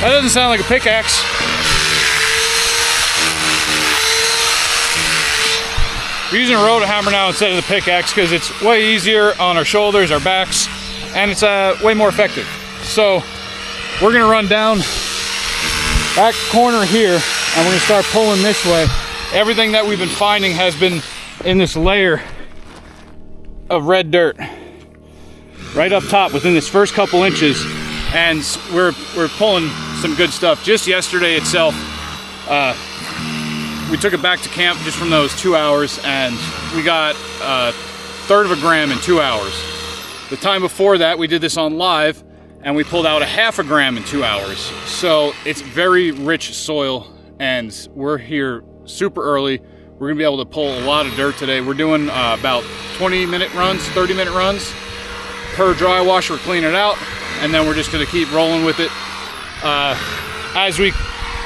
That doesn't sound like a pickaxe. We're using a roto hammer now instead of the pickaxe because it's way easier on our shoulders, our backs, and it's way more effective. So we're gonna run down back corner here and we're gonna start pulling this way. Everything that we've been finding has been in this layer of red dirt right up top within this first couple inches, and we're pulling some good stuff. Just yesterday itself, we took it back to camp just from those 2 hours, and we got a third of a gram in 2 hours. The time before that, we did this on live, and we pulled out a half a gram in 2 hours. So it's very rich soil, and we're here super early. We're gonna be able to pull a lot of dirt today. We're doing about 20-minute runs, 30-minute runs per dry wash. We're cleaning it out, and then we're just gonna keep rolling with it. As we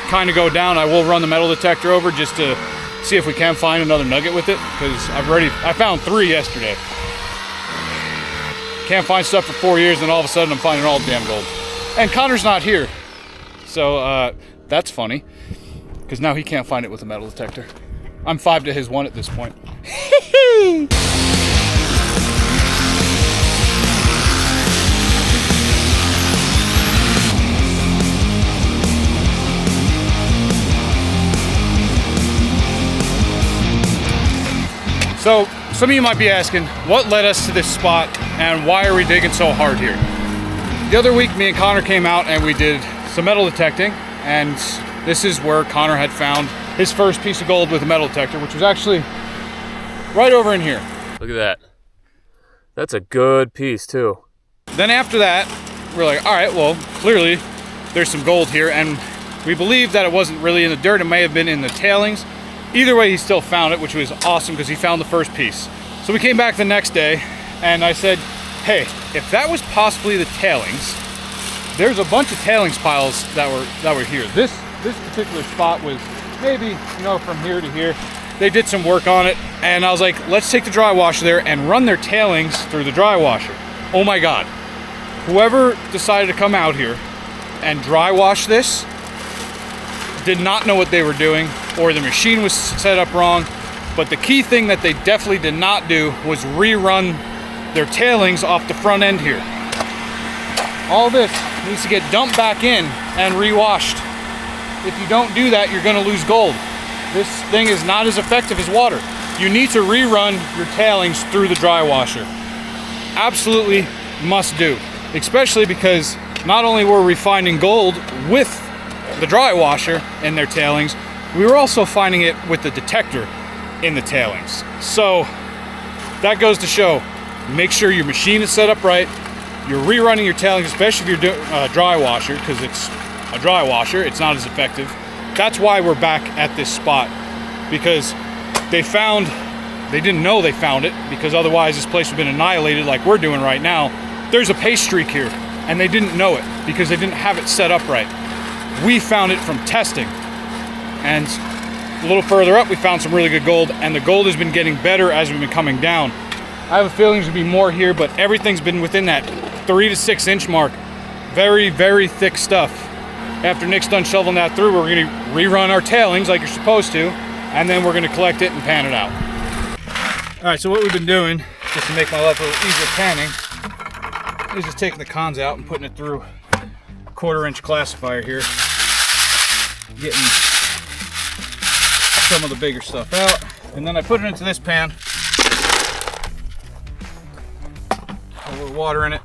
kind of go down, I will run the metal detector over just to see if we can find another nugget with it, because I found 3 yesterday. Can't find stuff for 4 years, and all of a sudden I'm finding all the damn gold. And Connor's not here, so that's funny, because now he can't find it with a metal detector. I'm 5 to his 1 at this point. So, some of you might be asking, what led us to this spot and why are we digging so hard here? The other week, me and Connor came out and we did some metal detecting, and this is where Connor had found his first piece of gold with a metal detector, which was actually right over in here. Look at that. That's a good piece too. Then after that, we're like, all right, well, clearly there's some gold here, and we believed that it wasn't really in the dirt. It may have been in the tailings. Either way, he still found it, which was awesome because he found the first piece. So we came back the next day and I said, hey, if that was possibly the tailings, there's a bunch of tailings piles that were here. This particular spot was maybe, you know, from here to here. They did some work on it, and I was like, let's take the dry washer there and run their tailings through the dry washer. Oh my God. Whoever decided to come out here and dry wash this did not know what they were doing, or the machine was set up wrong. But the key thing that they definitely did not do was rerun their tailings off the front end here. All this needs to get dumped back in and rewashed. If you don't do that, you're gonna lose gold. This thing is not as effective as water. You need to rerun your tailings through the dry washer. Absolutely must do, especially because not only were we finding gold with the dry washer in their tailings, we were also finding it with the detector in the tailings. So that goes to show, make sure your machine is set up right. You're rerunning your tailings, especially if you're doing a dry washer, because it's a dry washer, it's not as effective. That's why we're back at this spot, because they didn't know they found it, because otherwise this place would have been annihilated like we're doing right now. There's a paste streak here, and they didn't know it because they didn't have it set up right. We found it from testing, and a little further up we found some really good gold, and the gold has been getting better as we've been coming down. I have a feeling there's gonna be more here, but everything's been within that 3 to 6 inch mark. Very, very thick stuff. After Nick's done shoveling that through, we're gonna rerun our tailings like you're supposed to, and then we're gonna collect it and pan it out. All right, so what we've been doing, just to make my life a little easier panning, is just taking the cons out and putting it through a 1/4 inch classifier here. Getting some of the bigger stuff out, and then I put it into this pan. A little water in it.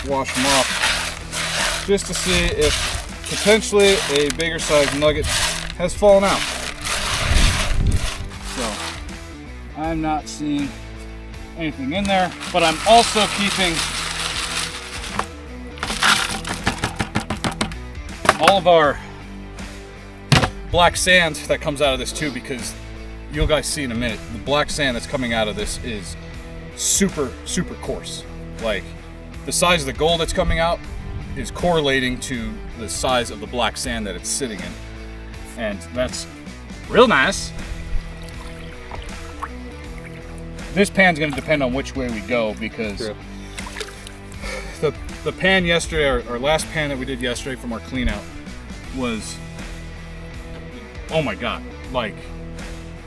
Wash them off, just to see if potentially a bigger size nugget has fallen out. So I'm not seeing anything in there, but I'm also keeping all of our black sand that comes out of this too, because you'll guys see in a minute, the black sand that's coming out of this is super, super coarse. Like, the size of the gold that's coming out is correlating to the size of the black sand that it's sitting in. And that's real nice. This pan's gonna depend on which way we go, because the the pan yesterday, our last pan that we did yesterday from our clean out was, oh my God, like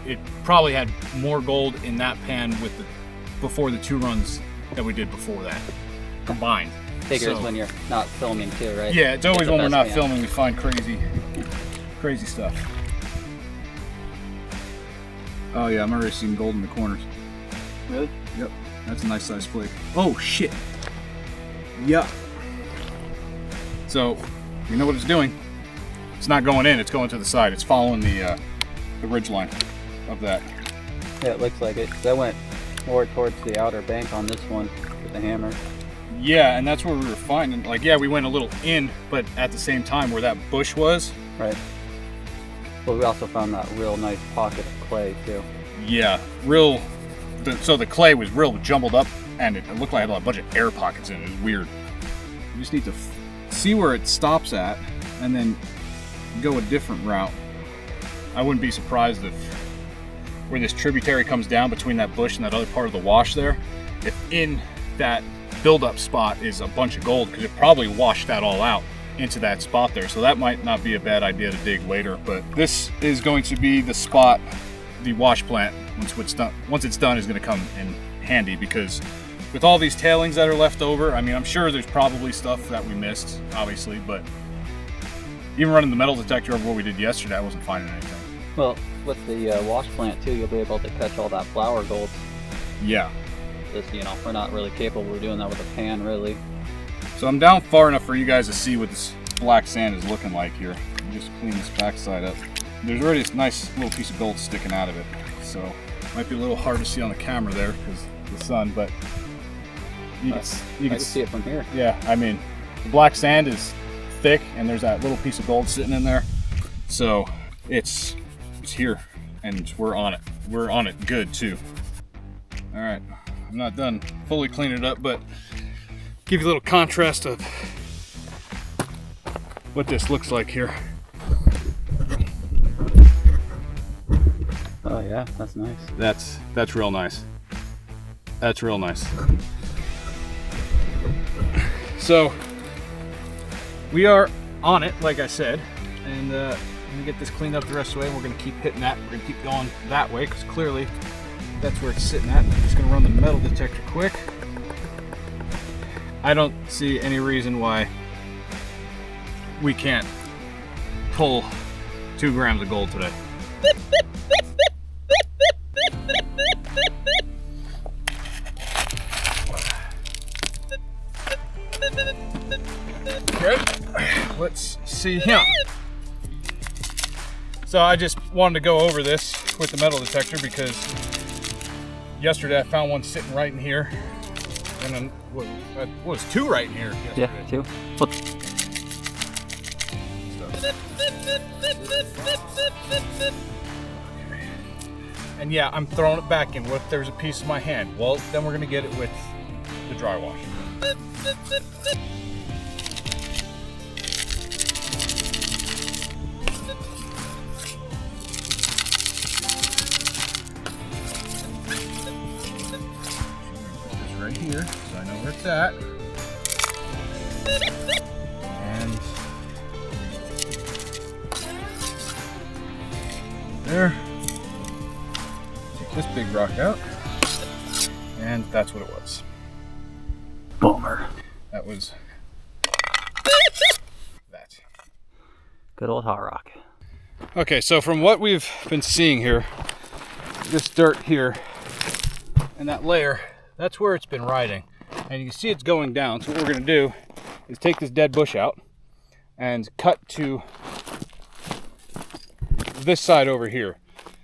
it probably had more gold in that pan with before the 2 runs that we did before that combined. Figures when you're not filming too, right? Yeah, it's always when we're not pan. filming we find crazy stuff. Oh yeah, I'm already seeing gold in the corners. Really? Yep, that's a nice size flake. Oh shit. Yep. So, you know what it's doing? It's not going in, it's going to the side. It's following the ridge line of that. Yeah, it looks like it. That went more towards the outer bank on this one with the hammer. Yeah, and that's where we were finding, like, yeah, we went a little in, but at the same time where that bush was. Right. But we also found that real nice pocket of clay too. Yeah, so the clay was real jumbled up, and it looked like it had a bunch of air pockets in it. It was weird. You just need to see where it stops at, and then go a different route. I wouldn't be surprised if where this tributary comes down between that bush and that other part of the wash there, if in that buildup spot is a bunch of gold, because it probably washed that all out into that spot there. So that might not be a bad idea to dig later, but this is going to be the spot, the wash plant, once it's done is going to come in handy, because with all these tailings that are left over, I mean, I'm sure there's probably stuff that we missed, obviously, but even running the metal detector over what we did yesterday, I wasn't finding anything. Well, with the wash plant too, you'll be able to catch all that flour gold. Yeah. This, you know, we're not really capable of doing that with a pan, really. So I'm down far enough for you guys to see what this black sand is looking like here. Just clean this backside up. There's already this nice little piece of gold sticking out of it, so it might be a little hard to see on the camera there because of the sun, but you can see it from here. Yeah, I mean, the black sand is thick, and there's that little piece of gold sitting in there, so it's here, and we're on it. We're on it good too. All right, I'm not done fully cleaning it up, but give you a little contrast of what this looks like here. Oh yeah, that's nice. That's real nice. That's real nice. So we are on it, like I said, and I'm gonna get this cleaned up the rest of the way, and we're gonna keep hitting that. We're gonna keep going that way because clearly that's where it's sitting at. I'm just gonna run the metal detector quick. I don't see any reason why we can't pull 2 grams of gold today. Okay, let's see here. So I just wanted to go over this with the metal detector because yesterday I found one sitting right in here, and then what was 2 right in here yesterday. Yeah, 2. And yeah, I'm throwing it back in. What if there's a piece of my hand? Well, then we're gonna get it with the dry wash. Right here, so I know where it's at. And there. Take this big rock out. And that's what it was. Bummer. That was that. Good old hot rock. Okay, so from what we've been seeing here, this dirt here and that layer, that's where it's been riding. And you can see it's going down. So what we're gonna do is take this dead bush out and cut to this side over here.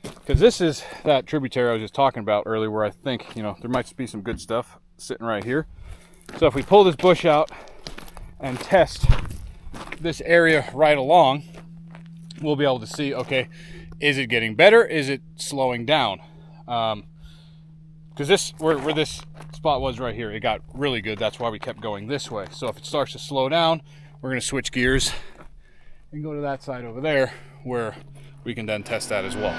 Because this is that tributary I was just talking about earlier where I think, you know, there might be some good stuff sitting right here. So if we pull this bush out and test this area right along, we'll be able to see, okay, is it getting better? Is it slowing down? Because this, where this spot was right here, it got really good. That's why we kept going this way. So if it starts to slow down, we're gonna switch gears and go to that side over there where we can then test that as well.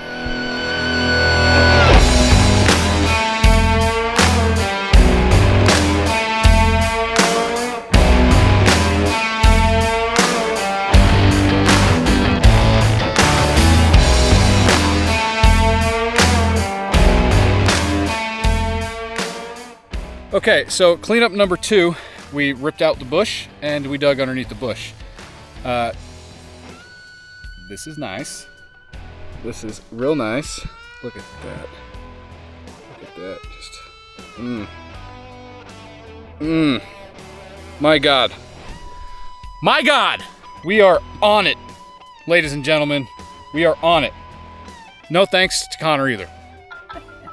Okay, so cleanup number 2, we ripped out the bush and we dug underneath the bush. This is nice. This is real nice. Look at that. Look at that. Just, My God. My God! We are on it, ladies and gentlemen. We are on it. No thanks to Connor either.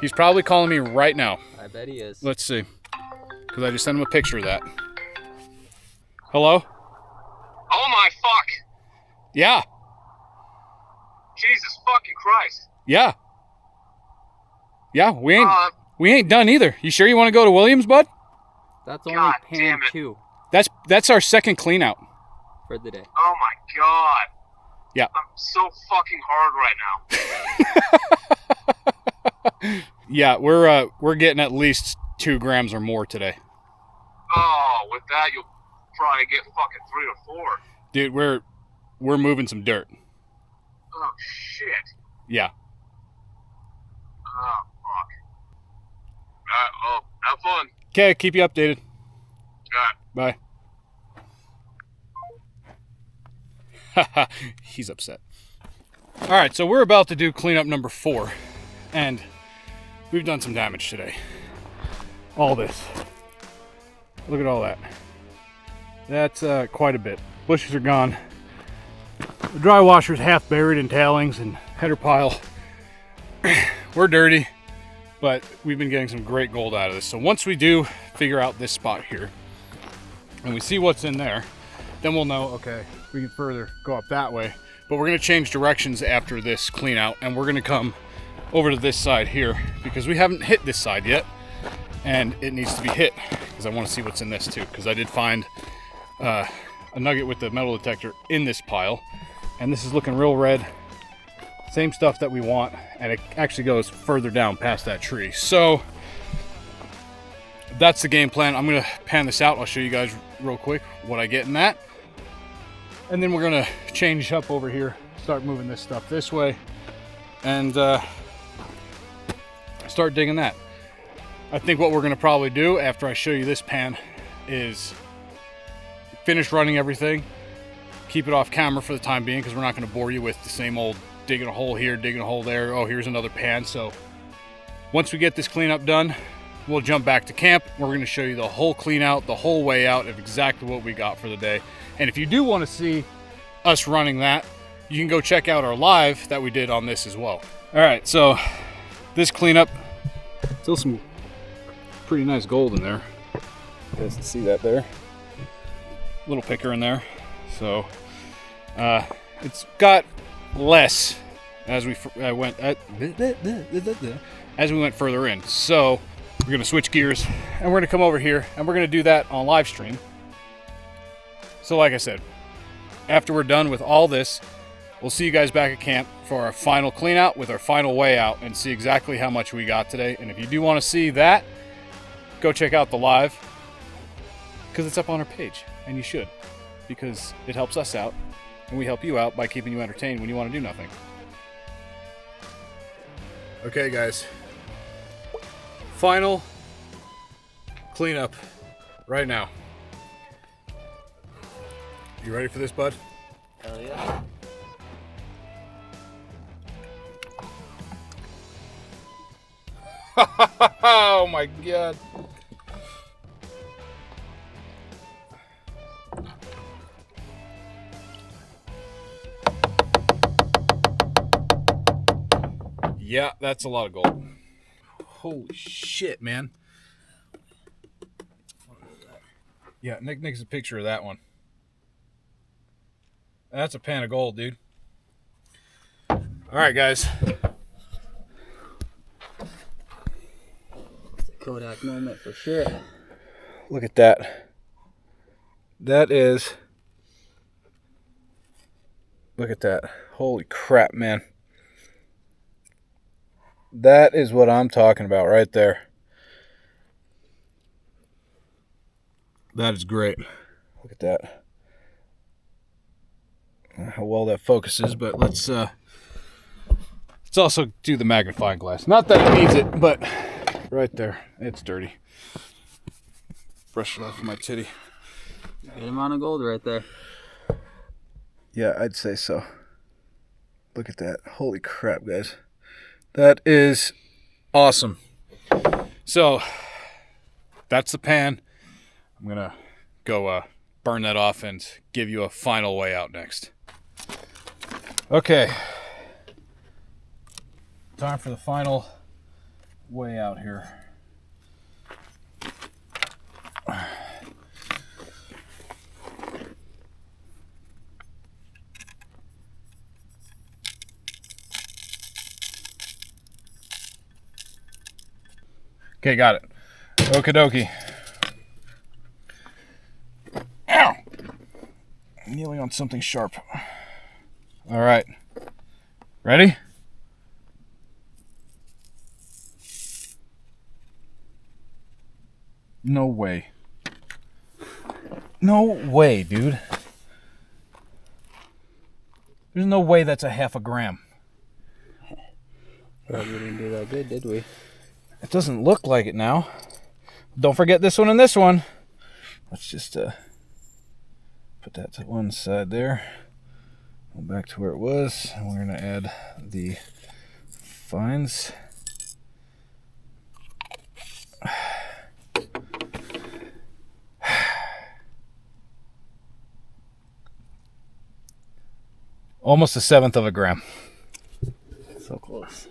He's probably calling me right now. I bet he is. Let's see. Because I just sent him a picture of that. Hello? Oh my fuck! Yeah. Jesus fucking Christ. Yeah. Yeah, we ain't done either. You sure you want to go to Williams, bud? That's only God pan damn it. 2 That's our second clean out. for the day. Oh my God. Yeah. I'm so fucking hard right now. Yeah, we're getting at least 2 grams or more today. Oh, with that you'll probably get fucking 3 to 4. Dude, we're moving some dirt. Oh shit. Yeah. Oh fuck. Well, have fun. Okay, keep you updated. Alright. Bye. He's upset. All right, so we're about to do cleanup number 4, and we've done some damage today. All this. Look at all that. That's quite a bit. Bushes are gone. The dry washer's half buried in tailings and header pile. We're dirty, but we've been getting some great gold out of this. So once we do figure out this spot here, and we see what's in there, then we'll know, okay, we can further go up that way. But we're gonna change directions after this clean out, and we're gonna come over to this side here because we haven't hit this side yet, and it needs to be hit because I wanna see what's in this too, because I did find a nugget with the metal detector in this pile, and this is looking real red. Same stuff that we want, and it actually goes further down past that tree. So that's the game plan. I'm gonna pan this out. I'll show you guys real quick what I get in that. And then we're gonna change up over here, start moving this stuff this way, and start digging that. I think what we're gonna probably do after I show you this pan is finish running everything, keep it off camera for the time being, because we're not gonna bore you with the same old digging a hole here, digging a hole there. Oh, here's another pan. So once we get this cleanup done, we'll jump back to camp. We're going to show you the whole clean out, the whole way out of exactly what we got for the day. And if you do want to see us running that, you can go check out our live that we did on this as well. All right, so this cleanup, still some pretty nice gold in there. You guys can see that there. Little picker in there. So it's got less as we went further in. So we're gonna switch gears and we're gonna come over here and we're gonna do that on live stream. So like I said, after we're done with all this, we'll see you guys back at camp for our final clean out with our final way out and see exactly how much we got today. And if you do want to see that, go check out the live because it's up on our page, and you should, because it helps us out and we help you out by keeping you entertained when you want to do nothing. Okay guys, final cleanup right now. You ready for this, bud? Hell yeah. Oh my God. Yeah, that's a lot of gold. Holy shit, man. Yeah, Nick makes a picture of that one. That's a pan of gold, dude. All right, guys. Kodak moment for sure. Look at that. That is... Look at that. Holy crap, man. That is what I'm talking about right there. That is great. Look at that. How well that focuses, but let's also do the magnifying glass. Not that it needs it, but right there, it's dirty. Brush it off my titty. Good amount of gold right there. Yeah, I'd say so. Look at that. Holy crap, guys. That is awesome. So, that's the pan. I'm going to go burn that off and give you a final way out next. Okay. Time for the final way out here. Okay, got it. Okie dokie. Ow! Kneeling on something sharp. All right. Ready? No way. No way, dude. There's no way that's a half a gram. Probably didn't do that good, did we? It doesn't look like it now. Don't forget this one and this one. Let's just put that to one side there. Go back to where it was. And we're going to add the fines. Almost 1/7 of a gram. So close.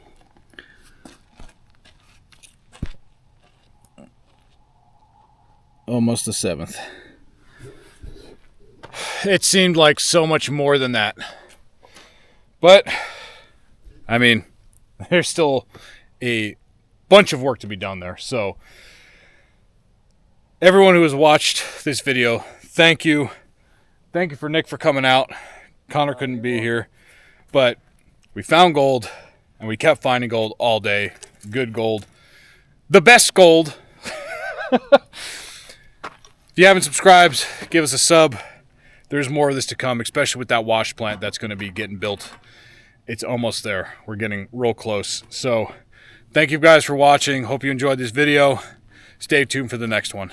Almost 1/7. It seemed like so much more than that. But, I mean, there's still a bunch of work to be done there. So, everyone who has watched this video, thank you. Thank you for Nick for coming out. Connor couldn't be here. But we found gold, and we kept finding gold all day. Good gold. The best gold. If you haven't subscribed, give us a sub. There's more of this to come, especially with that wash plant that's going to be getting built. It's almost there. We're getting real close. So, thank you guys for watching. Hope you enjoyed this video. Stay tuned for the next one.